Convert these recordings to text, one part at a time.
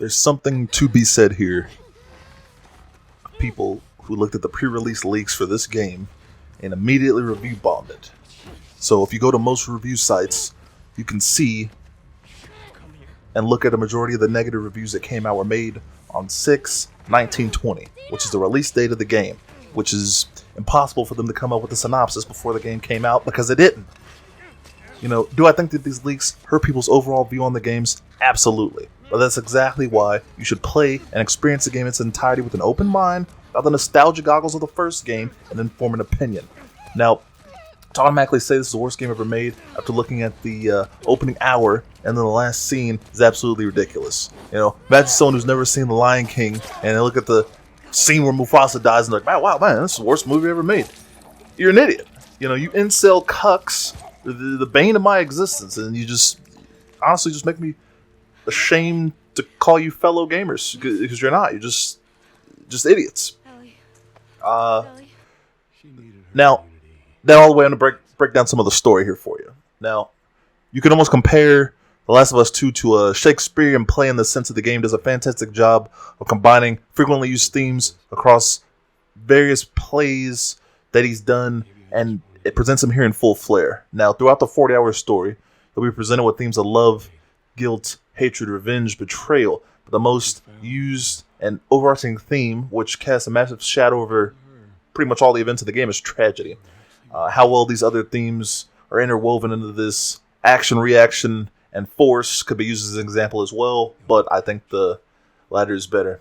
There's something to be said here. People who looked at the pre-release leaks for this game and immediately review bombed it. So if you go to most review sites, you can see and look at a majority of the negative reviews that came out were made on 6/19/20, which is the release date of the game, which is impossible for them to come up with a synopsis before the game came out because it didn't. You know, do I think that these leaks hurt people's overall view on the games? Absolutely. But that's exactly why you should play and experience the game in its entirety with an open mind, without the nostalgia goggles of the first game, and then form an opinion. Now, to automatically say this is the worst game ever made after looking at the opening hour and then the last scene is absolutely ridiculous. You know, imagine someone who's never seen The Lion King and they look at the scene where Mufasa dies and they're like, wow, man, this is the worst movie ever made. You're an idiot. You know, you incel cucks, the bane of my existence, and you just honestly just make me ashamed to call you fellow gamers because you're not. You're just idiots. Now, all the way, I'm going to break down some of the story here for you. Now, you can almost compare The Last of Us 2 to a Shakespearean play in the sense that the game does a fantastic job of combining frequently used themes across various plays that he's done, and it presents them here in full flair. Now, throughout the 40-hour story, you'll be presented with themes of love, guilt, hatred, revenge, betrayal. But the most used and overarching theme, which casts a massive shadow over pretty much all the events of the game, is tragedy. How well these other themes are interwoven into this action, reaction, and force could be used as an example as well, but I think the latter is better.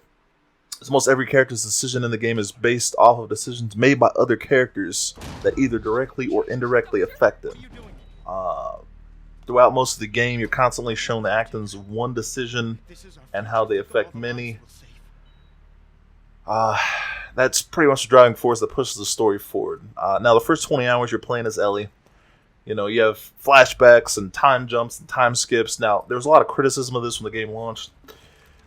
As most every character's decision in the game is based off of decisions made by other characters that either directly or indirectly affect them. Throughout most of the game, you're constantly shown the actions of one decision and how they affect many. That's pretty much the driving force that pushes the story forward. Now, the first 20 hours you're playing as Ellie. You know, you have flashbacks and time jumps and time skips. Now, there was a lot of criticism of this when the game launched.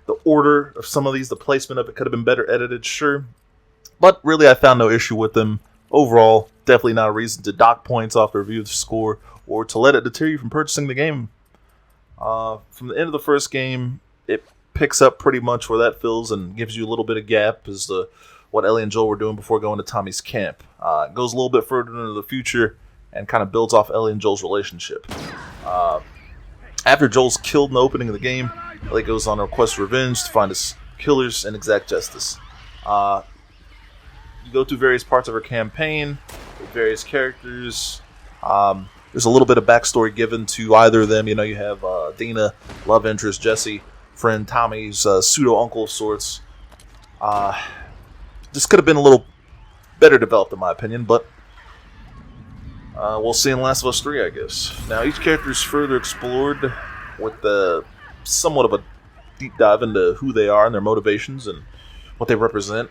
The order of some of these, the placement of it could have been better edited, sure. But really, I found no issue with them. Overall, definitely not a reason to dock points off the review score or to let it deter you from purchasing the game. From the end of the first game, it picks up pretty much where that fills and gives you a little bit of gap as to what Ellie and Joel were doing before going to Tommy's camp. It goes a little bit further into the future and kind of builds off Ellie and Joel's relationship. After Joel's killed in the opening of the game, Ellie goes on a quest for revenge to find his killers and exact justice. You go through various parts of her campaign with various characters. There's a little bit of backstory given to either of them. You know, you have Dina, love interest, Jesse, friend Tommy's pseudo-uncle of sorts. This could have been a little better developed in my opinion, but we'll see in Last of Us 3, I guess. Now, each character is further explored with somewhat of a deep dive into who they are and their motivations and what they represent.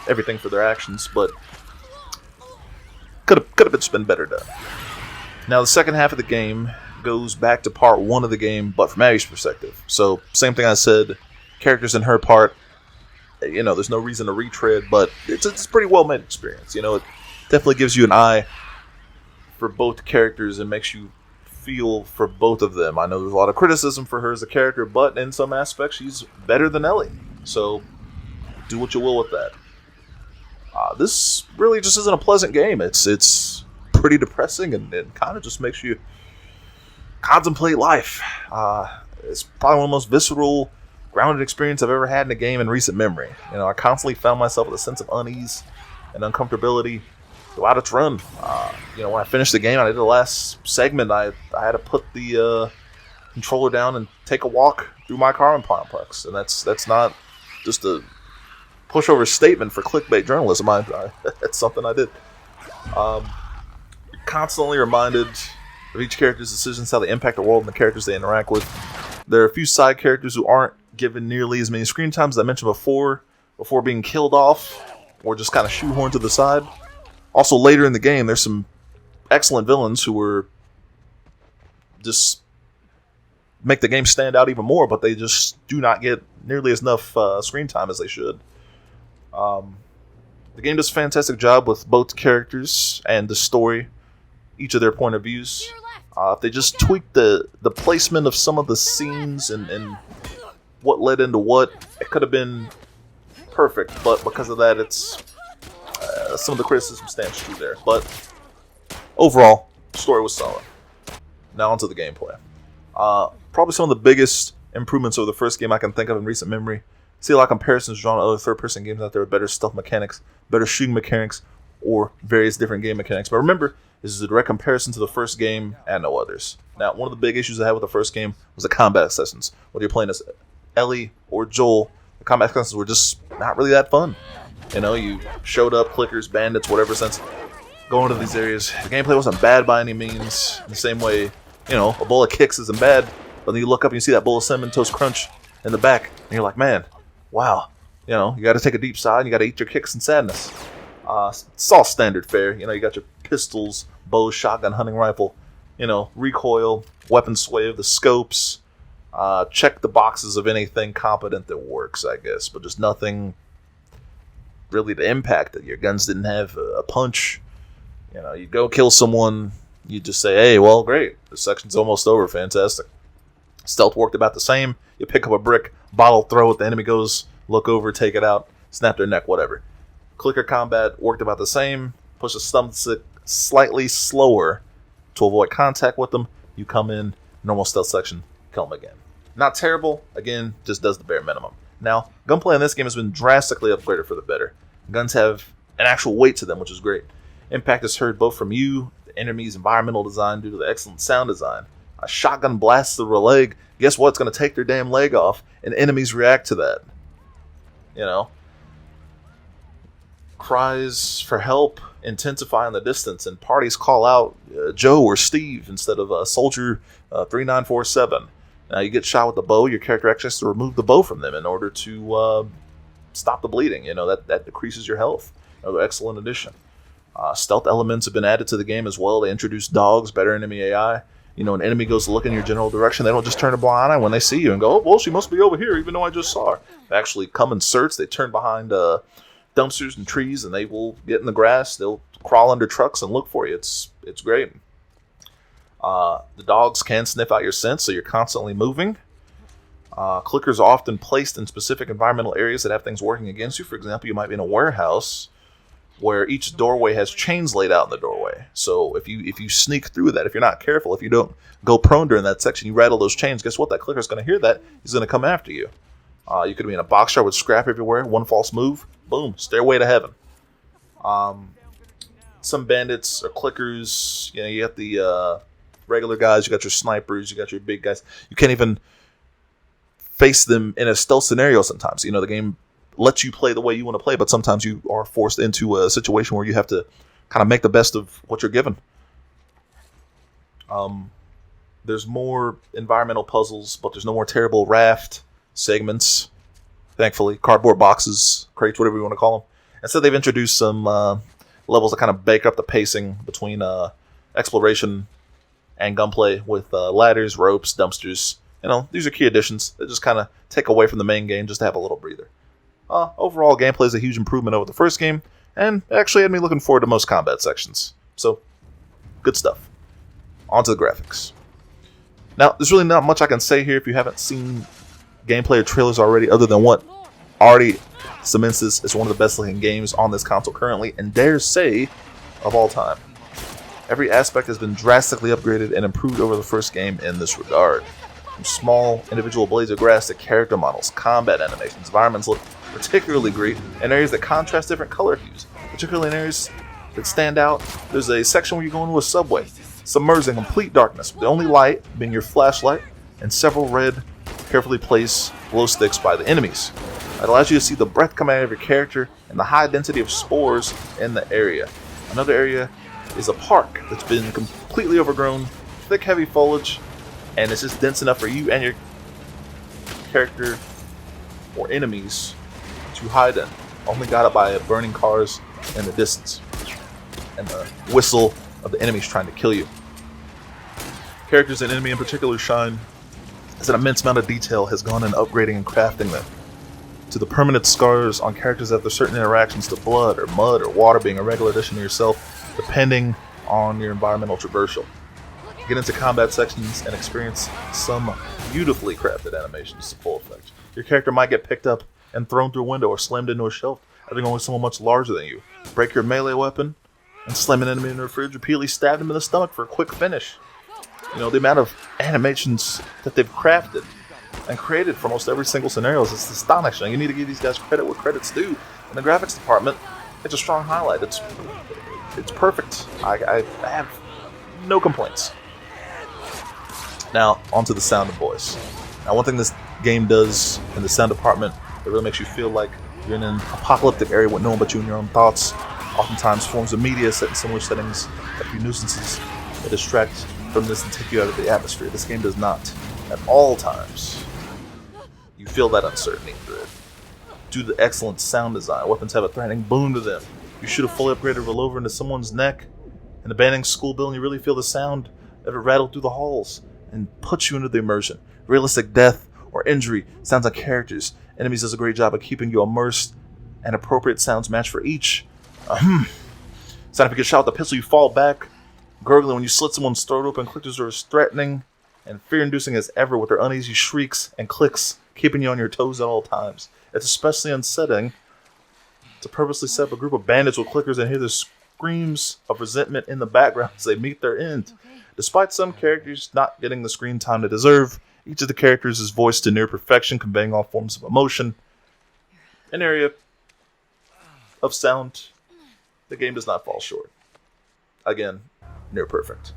Everything for their actions, but could have been better done. Now, the second half of the game goes back to part 1 of the game, but from Abby's perspective. So, same thing I said, characters in her part, you know, there's no reason to retread, but it's a pretty well-made experience. You know, it definitely gives you an eye for both characters and makes you feel for both of them. I know there's a lot of criticism for her as a character, but in some aspects, she's better than Ellie. So, do what you will with that. This really just isn't a pleasant game. It's pretty depressing and it kind of just makes you contemplate life. It's probably one of the most visceral, grounded experience I've ever had in a game in recent memory. You know, I constantly found myself with a sense of unease and uncomfortability throughout its run. You know, when I finished the game, I did the last segment, I had to put the controller down and take a walk through my apartment complex. And that's not just a pushover statement for clickbait journalism. That's something I did. Constantly reminded of each character's decisions, how they impact the world and the characters they interact with. There are a few side characters who aren't given nearly as many screen times as I mentioned before being killed off or just kind of shoehorned to the side. Also, later in the game, there's some excellent villains who were just make the game stand out even more, but they just do not get nearly as enough screen time as they should. The game does a fantastic job with both characters and the story, each of their point of views. If they just tweak the placement of some of the scenes and what led into what. It could have been perfect, but because of that, it's some of the criticism stands true there. But overall, the story was solid. Now onto the gameplay. Probably some of the biggest improvements over the first game I can think of in recent memory. See a lot of comparisons drawn to other third-person games out there with better stealth mechanics, better shooting mechanics, or various different game mechanics. But remember, this is a direct comparison to the first game and no others. Now, one of the big issues I had with the first game was the combat sessions. Whether you're playing as Ellie or Joel, the combat sessions were just not really that fun. You know, you showed up, clickers, bandits, whatever sense, going to these areas. The gameplay wasn't bad by any means. In the same way, you know, a bowl of kicks isn't bad, but then you look up and you see that bowl of Cinnamon Toast Crunch in the back, and you're like, man, wow. You know, you got to take a deep sigh and you got to eat your kicks and sadness. It's all standard fare. You know, you got your pistols, bow, shotgun, hunting rifle, you know, recoil, weapon sway, the scopes. Check the boxes of anything competent that works, I guess, but just nothing really to impact it. Your guns didn't have a punch. You know, you go kill someone, you just say, hey, well, great, the section's almost over, fantastic. Stealth worked about the same. You pick up a brick, bottle, throw it, the enemy goes, look over, take it out, snap their neck, whatever. Clicker combat worked about the same. Push a thumbstick slightly slower to avoid contact with them. You come in, normal stealth section, kill them again. Not terrible, again, just does the bare minimum. Now, gunplay in this game has been drastically upgraded for the better. Guns have an actual weight to them, which is great. Impact is heard both from you, the enemy's environmental design due to the excellent sound design. A shotgun blasts through a leg, guess what? It's going to take their damn leg off, and enemies react to that. You know? Cries for help intensify in the distance, and parties call out Joe or Steve instead of Soldier 3947. Now, you get shot with the bow, your character actually has to remove the bow from them in order to stop the bleeding. You know, that decreases your health. Another excellent addition. Stealth elements have been added to the game as well. They introduce dogs, better enemy AI. You know, an enemy goes to look in your general direction. They don't just turn a blind eye when they see you and go, oh, well, she must be over here, even though I just saw her. They actually come and search. They turn behind dumpsters and trees, and they will get in the grass. They'll crawl under trucks and look for you. It's great. The dogs can sniff out your scent, so you're constantly moving. Clickers are often placed in specific environmental areas that have things working against you. For example, you might be in a warehouse where each doorway has chains laid out in the doorway. So if you sneak through that, if you're not careful, if you don't go prone during that section, you rattle those chains, guess what? That clicker's going to hear that. He's going to come after you. You could be in a box yard with scrap everywhere. One false move, boom, stairway to heaven. Some bandits or clickers, you know, you got the regular guys, you got your snipers, you got your big guys. You can't even face them in a stealth scenario sometimes. You know, the game lets you play the way you want to play, but sometimes you are forced into a situation where you have to kind of make the best of what you're given. There's more environmental puzzles, but there's no more terrible raft segments, thankfully. Cardboard boxes, crates, whatever you want to call them. Instead, they've introduced some levels that kind of bake up the pacing between exploration and gunplay with ladders, ropes, dumpsters. You know, these are key additions that just kind of take away from the main game just to have a little breather. Overall, gameplay is a huge improvement over the first game, and actually had me looking forward to most combat sections. So, good stuff. On to the graphics. Now, there's really not much I can say here if you haven't seen gameplay or trailers already, other than what already cements this as one of the best looking games on this console currently, and dare say, of all time. Every aspect has been drastically upgraded and improved over the first game in this regard. From small individual blades of grass to character models, combat animations, environments look particularly great in areas that contrast different color hues, particularly in areas that stand out. There's a section where you go into a subway, submerged in complete darkness, with the only light being your flashlight and several red, carefully placed glow sticks by the enemies. It allows you to see the breath coming out of your character and the high density of spores in the area. Another area is a park that's been completely overgrown, thick, heavy foliage, and it's just dense enough for you and your character or enemies to hide in. Only got it by burning cars in the distance and the whistle of the enemies trying to kill you. Characters and enemy in particular shine as an immense amount of detail has gone in upgrading and crafting them. To the permanent scars on characters after certain interactions, to blood or mud or water being a regular addition to yourself, depending on your environmental traversal. Get into combat sections and experience some beautifully crafted animations to full effect. Your character might get picked up and thrown through a window or slammed into a shelf, having only someone much larger than you. Break your melee weapon and slam an enemy in the fridge, repeatedly stab him in the stomach for a quick finish. You know, the amount of animations that they've crafted and created for almost every single scenario is astonishing. You need to give these guys credit where credit's due. In the graphics department, it's a strong highlight. It's perfect. I have no complaints. Now, onto the sound and voice. Now, one thing this game does in the sound department, it really makes you feel like you're in an apocalyptic area with no one but you and your own thoughts. Oftentimes, forms of media set in similar settings that be nuisances that distract from this and take you out of the atmosphere. This game does not. At all times, you feel that uncertainty through it. Due to the excellent sound design, weapons have a threatening boom to them. You shoot a fully upgraded revolver into someone's neck in an abandoned school building, you really feel the sound of it rattle through the halls and puts you into the immersion. Realistic death or injury sounds like characters. Enemies does a great job of keeping you immersed, and appropriate sounds match for each. Sound if you get shot with a pistol, you fall back, gurgling when you slit someone's throat open. Clickers are as threatening and fear-inducing as ever with their uneasy shrieks and clicks, keeping you on your toes at all times. It's especially unsettling to purposely set up a group of bandits with clickers and hear the screams of resentment in the background as they meet their end. Despite some characters not getting the screen time they deserve, each of the characters is voiced to near perfection, conveying all forms of emotion. An area of sound, the game does not fall short. Again, near perfect.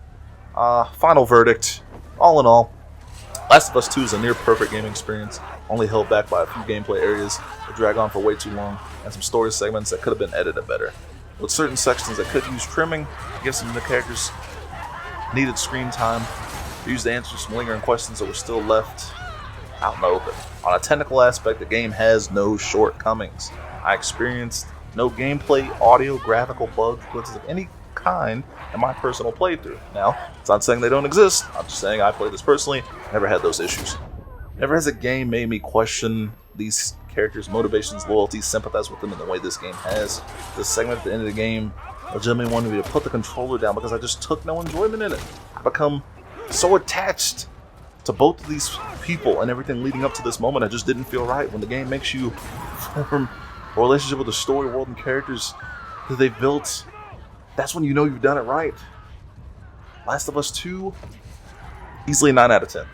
Final verdict. All in all, Last of Us 2 is a near perfect gaming experience, only held back by a few gameplay areas that drag on for way too long, and some story segments that could have been edited better. With certain sections that could use trimming, give some of the characters needed screen time, use to answer some lingering questions that were still left out in the open. On a technical aspect, the game has no shortcomings. I experienced no gameplay, audio, graphical bugs, glitches of any kind in my personal playthrough. Now, it's not saying they don't exist, I'm just saying I played this personally, never had those issues. Never has a game made me question these characters' motivations, loyalties, sympathize with them in the way this game has. This segment at the end of the game legitimately wanted me to put the controller down because I just took no enjoyment in it. I become so attached to both of these people and everything leading up to this moment. I just didn't feel right. When the game makes you form a relationship with the story, world, and characters that they've built, that's when you know you've done it right. Last of Us 2, easily 9 out of 10.